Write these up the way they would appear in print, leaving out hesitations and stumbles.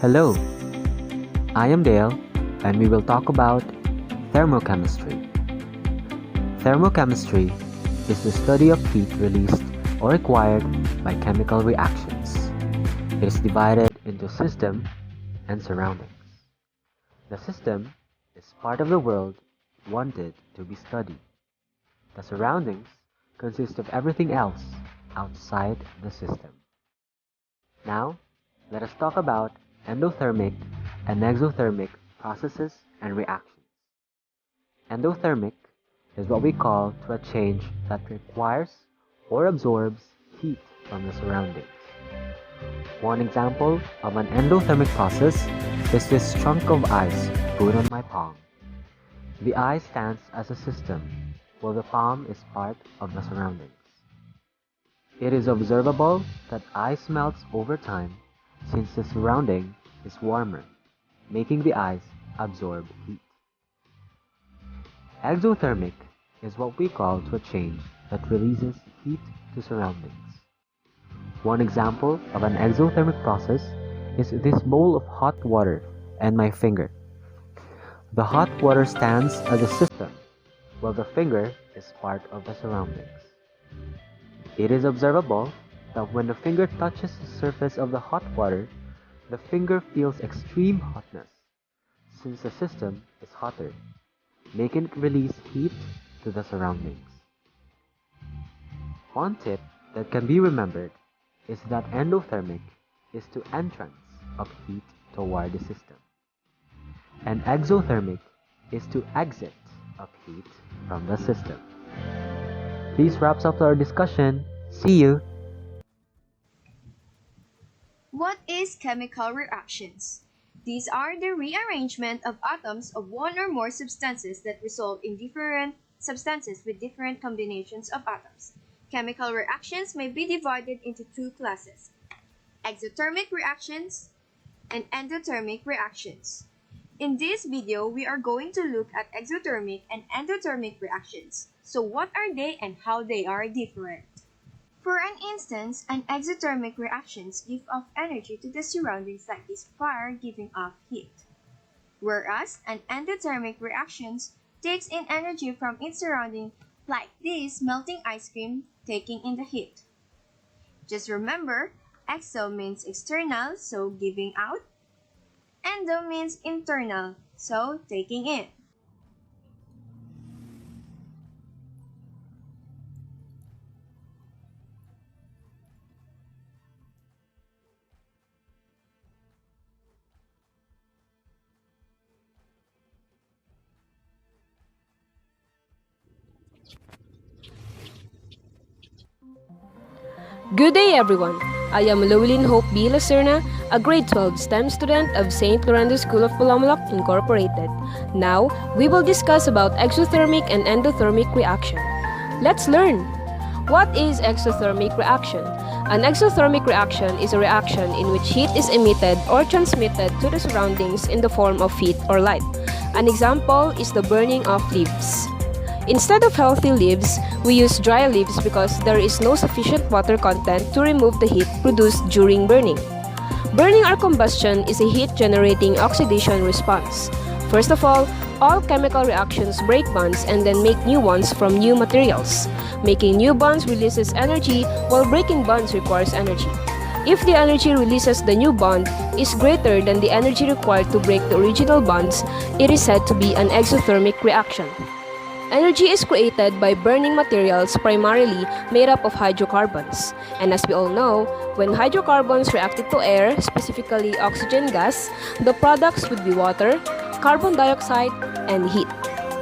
Hello, I am Dale, and we will talk about thermochemistry. Thermochemistry is the study of heat released or acquired by chemical reactions. It is divided into system and surroundings. The system is part of the world wanted to be studied. The surroundings consist of everything else outside the system. Now, let us talk about endothermic and exothermic processes and reactions. Endothermic is what we call to a change that requires or absorbs heat from the surroundings. One example of an endothermic process is this chunk of ice put on my palm. The ice stands as a system, while the palm is part of the surroundings. It is observable that ice melts over time since the surrounding is warmer, making the ice absorb heat. Exothermic is what we call to a change that releases heat to surroundings. One example of an exothermic process is this bowl of hot water and my finger. The hot water stands as a system, while the finger is part of the surroundings. It is observable that when the finger touches the surface of the hot water, the finger feels extreme hotness, since the system is hotter, making it release heat to the surroundings. One tip that can be remembered is that endothermic is to entrance of heat toward the system, and exothermic is to exit of heat from the system. This wraps up our discussion. See you! What is chemical reactions? These are the rearrangement of atoms of one or more substances that result in different substances with different combinations of atoms. Chemical reactions may be divided into two classes: exothermic reactions and endothermic reactions. In this video, we are going to look at exothermic and endothermic reactions. So what are they and how they are different? For an instance, an exothermic reactions give off energy to the surroundings like this fire giving off heat, whereas an endothermic reactions takes in energy from its surrounding like this melting ice cream taking in the heat. Just remember, exo means external, so giving out. Endo means internal, so taking in. Good day everyone! I am Llewellyn Hope B. Lacerna, a grade 12 STEM student of St. Lorenzo School of Pulomolok Incorporated. Now, we will discuss about exothermic and endothermic reaction. Let's learn! What is exothermic reaction? An exothermic reaction is a reaction in which heat is emitted or transmitted to the surroundings in the form of heat or light. An example is the burning of leaves. Instead of healthy leaves, we use dry leaves because there is no sufficient water content to remove the heat produced during burning. Burning or combustion is a heat-generating oxidation response. First of all chemical reactions break bonds and then make new ones from new materials. Making new bonds releases energy, while breaking bonds requires energy. If the energy releases the new bond is greater than the energy required to break the original bonds, it is said to be an exothermic reaction. Energy is created by burning materials primarily made up of hydrocarbons. And as we all know, when hydrocarbons reacted to air, specifically oxygen gas, the products would be water, carbon dioxide, and heat.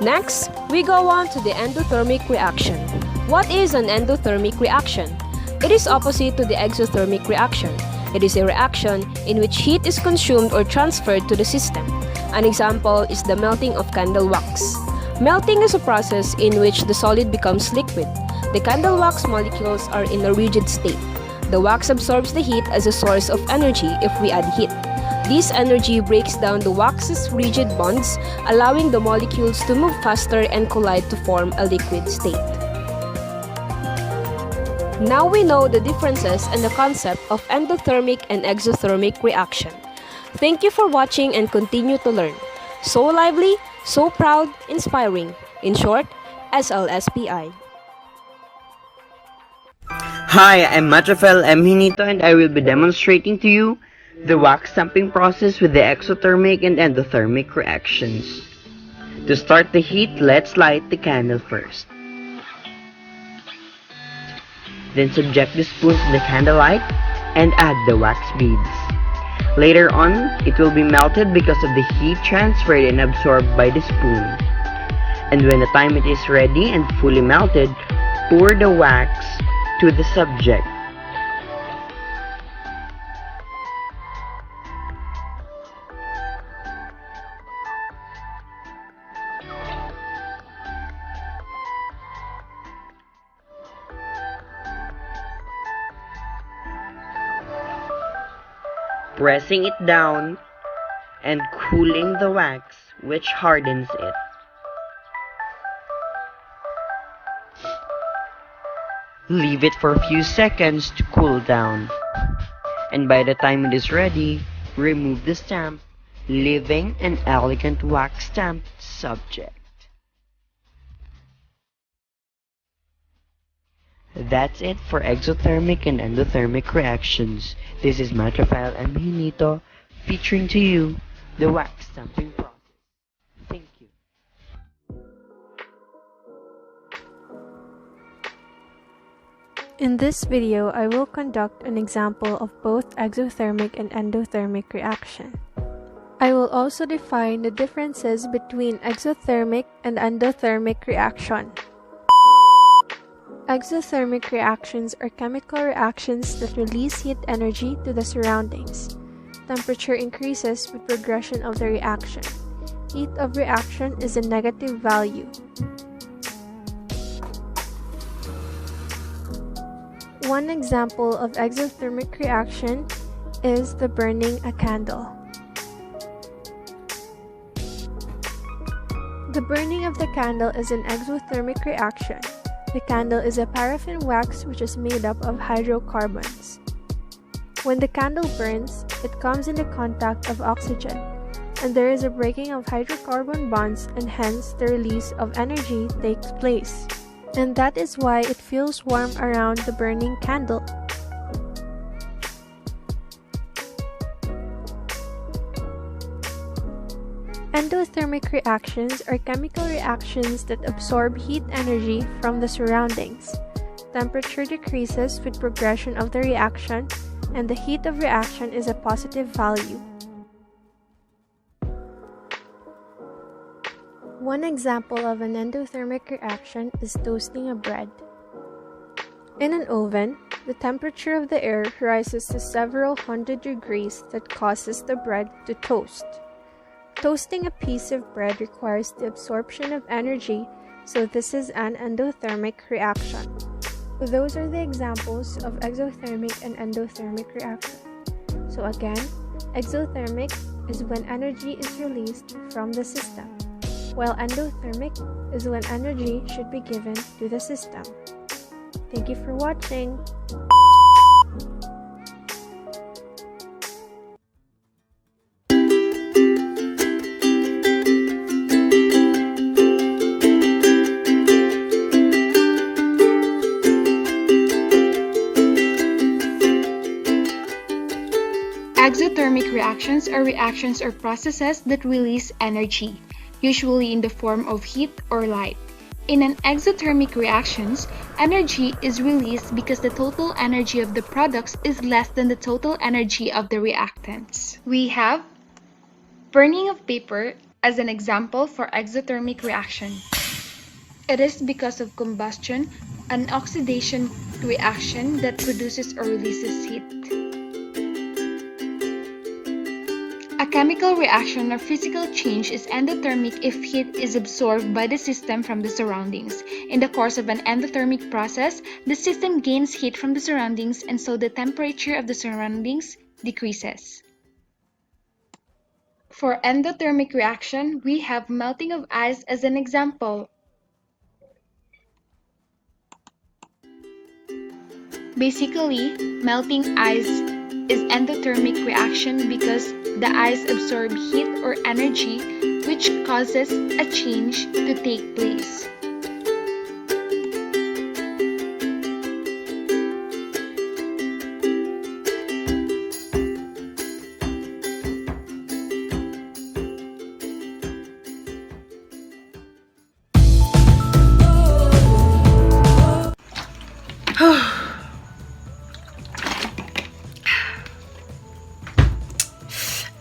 Next, we go on to the endothermic reaction. What is an endothermic reaction? It is opposite to the exothermic reaction. It is a reaction in which heat is consumed or transferred to the system. An example is the melting of candle wax. Melting is a process in which the solid becomes liquid. The candle wax molecules are in a rigid state. The wax absorbs the heat as a source of energy if we add heat. This energy breaks down the wax's rigid bonds, allowing the molecules to move faster and collide to form a liquid state. Now we know the differences and the concept of endothermic and exothermic reaction. Thank you for watching and continue to learn. So lively, so proud, inspiring. In short, SLSPI. Hi, I'm Rafael M. Hinito and I will be demonstrating to you the wax stamping process with the exothermic and endothermic reactions. To start the heat, let's light the candle first. Then subject the spoon to the candlelight and add the wax beads. Later on, it will be melted because of the heat transferred and absorbed by the spoon. And when the time it is ready and fully melted, pour the wax to the subject. Pressing it down and cooling the wax, which hardens it. Leave it for a few seconds to cool down. And by the time it is ready, remove the stamp, leaving an elegant wax stamped subject. That's it for exothermic and endothermic reactions. This is Rafael M. Hinito featuring to you the wax stamping process. Thank you. In this video, I will conduct an example of both exothermic and endothermic reaction. I will also define the differences between exothermic and endothermic reaction. Exothermic reactions are chemical reactions that release heat energy to the surroundings. Temperature increases with progression of the reaction. Heat of reaction is a negative value. One example of exothermic reaction is the burning a candle. The burning of the candle is an exothermic reaction. The candle is a paraffin wax which is made up of hydrocarbons. When the candle burns, it comes into contact of oxygen, and there is a breaking of hydrocarbon bonds, and hence the release of energy takes place. And that is why it feels warm around the burning candle. Endothermic reactions are chemical reactions that absorb heat energy from the surroundings. Temperature decreases with progression of the reaction, and the heat of reaction is a positive value. One example of an endothermic reaction is toasting a bread. In an oven, the temperature of the air rises to several hundred degrees that causes the bread to toast. Toasting a piece of bread requires the absorption of energy, so this is an endothermic reaction. Those are the examples of exothermic and endothermic reaction. So again, exothermic is when energy is released from the system, while endothermic is when energy should be given to the system. Thank you for watching. Exothermic reactions are reactions or processes that release energy, usually in the form of heat or light. In an exothermic reactions, energy is released because the total energy of the products is less than the total energy of the reactants. We have burning of paper as an example for exothermic reaction. It is because of combustion, an oxidation reaction that produces or releases heat. A chemical reaction or physical change is endothermic if heat is absorbed by the system from the surroundings. In the course of an endothermic process, the system gains heat from the surroundings and so the temperature of the surroundings decreases. For endothermic reaction, we have melting of ice as an example. Basically, melting ice is endothermic reaction because the eyes absorb heat or energy, which causes a change to take place.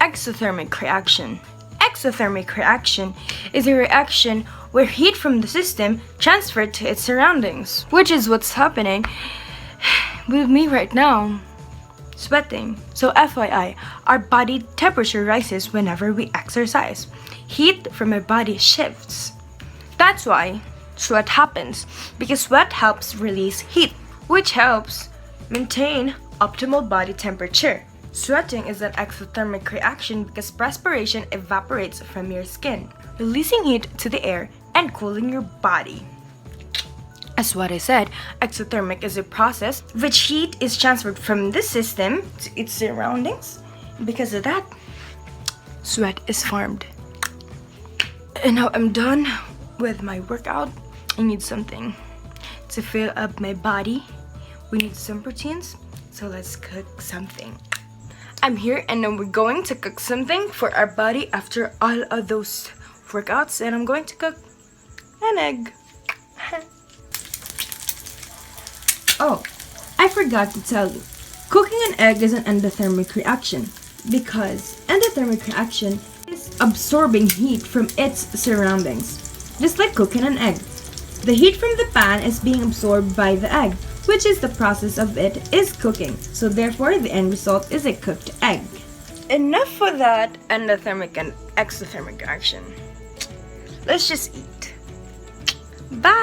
Exothermic reaction. Exothermic reaction is a reaction where heat from the system transferred to its surroundings, which is what's happening with me right now. Sweating. So FYI, our body temperature rises whenever we exercise. Heat from our body shifts. That's why sweat happens, because sweat helps release heat, which helps maintain optimal body temperature. Sweating is an exothermic reaction because perspiration evaporates from your skin, releasing heat to the air and cooling your body. As what I said, exothermic is a process which heat is transferred from the system to its surroundings. Because of that, sweat is formed. And now I'm done with my workout. I need something to fill up my body. We need some proteins, so let's cook something. I'm here and then we're going to cook something for our body after all of those workouts, and I'm going to cook an egg. Oh, I forgot to tell you. Cooking an egg is an endothermic reaction because endothermic reaction is absorbing heat from its surroundings, just like cooking an egg. The heat from the pan is being absorbed by the egg, which is the process of it is cooking, so therefore the end result is a cooked egg. Enough for that endothermic and exothermic reaction. Let's just eat. Bye!